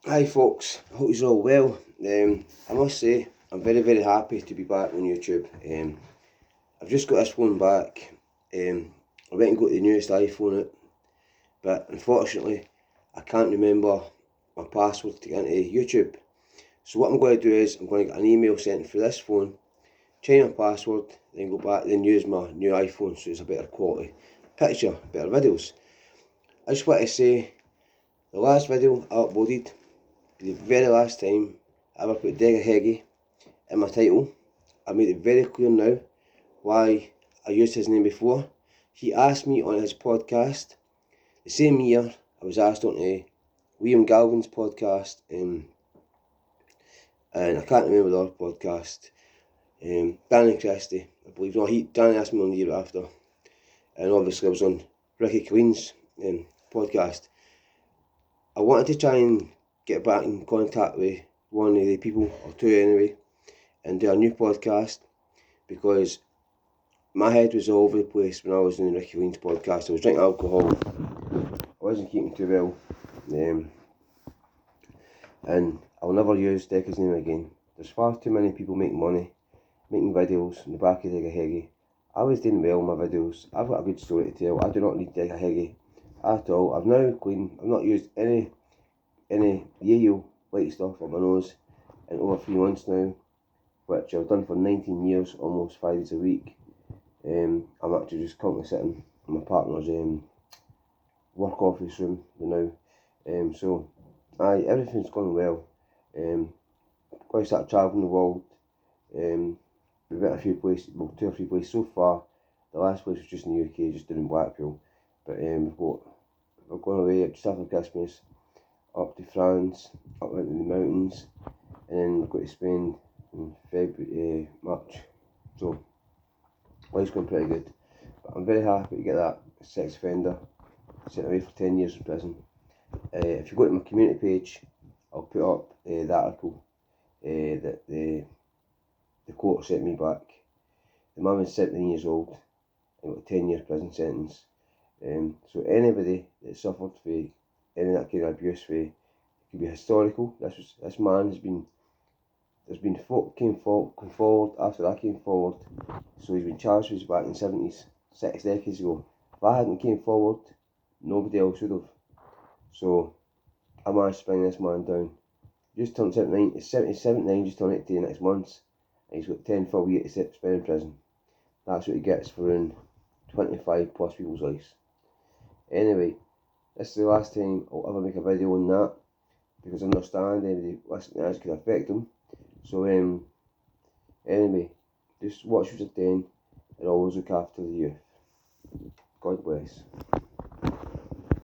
Hi folks, I hope you're all well. I must say, I'm very happy to be back on YouTube. I've just got this phone back. I went and got the newest iPhone out, but unfortunately I can't remember my password to get into YouTube. So what I'm going to do is I'm going to get an email sent for this phone, change my password, then go back and use my new iPhone so it's a better quality picture, better videos. I just want to say, the last video I uploaded, the very last time I ever put Dega Heggie in my title, I made it very clear now why I used his name before. He asked me on his podcast, the same year I was asked on Liam Galvin's podcast, and I can't remember the other podcast, Danny Christie, I believe. No, Danny asked me on the year after, and obviously I was on Ricky Queen's podcast. I wanted to try and get back in contact with one of the people, or two anyway, and do a new podcast, because my head was all over the place when I was doing Ricky Queen's podcast. I was drinking alcohol, I wasn't keeping too well, and I'll never use Decca's name again. There's far too many people making money, making videos in the back of Decca Heggie. I was doing well in my videos, I've got a good story to tell, I do not need Decca Heggie at all. I've now clean, I've not used any yayo light stuff on my nose in over 3 months now, which I've done for 19 years, almost 5 days a week. I'm actually just currently sitting in my partner's work office room now. So everything's going well. Going to start travelling the world. We've been a few places, well, 2 or 3 places so far. The last place was just in the UK, just doing Blackpool. But we're going away just after Christmas, up to France, up into the mountains, and then we've got to Spain in February, March. So life's going pretty good. But I'm very happy to get that sex offender sent away for 10 years in prison. If you go to my community page, I'll put up the article that the court sent me back. The mum is 17 years old and got a 10-year prison sentence. So anybody that suffered for any of that kind of abuse, it could be historical. This man came forward after I came forward, so he's been charged with back in the 70s, 6 decades ago. If I hadn't came forward, nobody else would have. So I managed to bring this man down. Just turned 79, he's 79, just turned 80 next month, and he's got 10 full years to spend in prison. That's what he gets for ruining 25 plus people's lives. Anyway, this is the last time I'll ever make a video on that, because I understand anybody listening to this could affect them. So anyway, just watch what you're doing and always look after the youth. God bless.